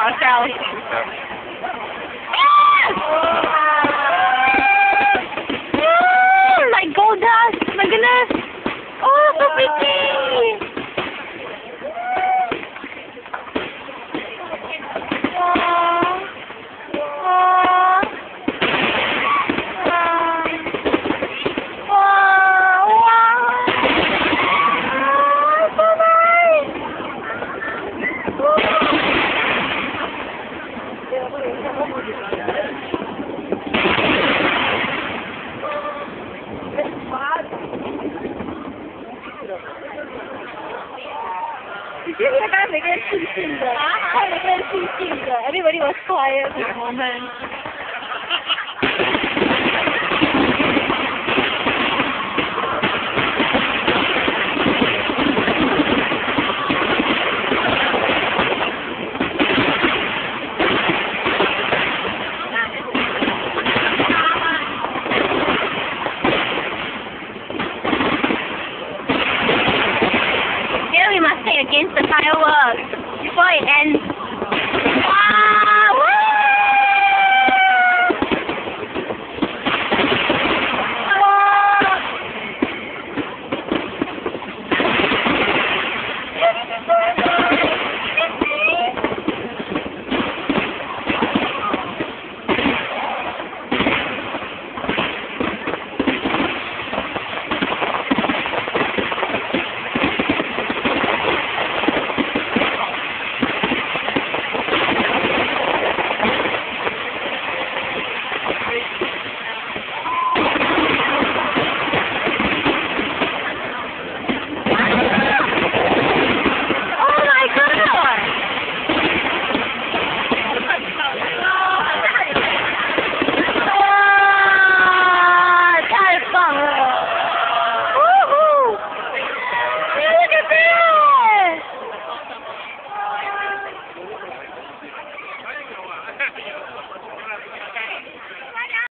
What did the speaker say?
ourselves. My gold dust! My goodness! Oh, so pretty! Did you hear that? Everybody was quiet for a moment. We must stay against the fireworks before it ends.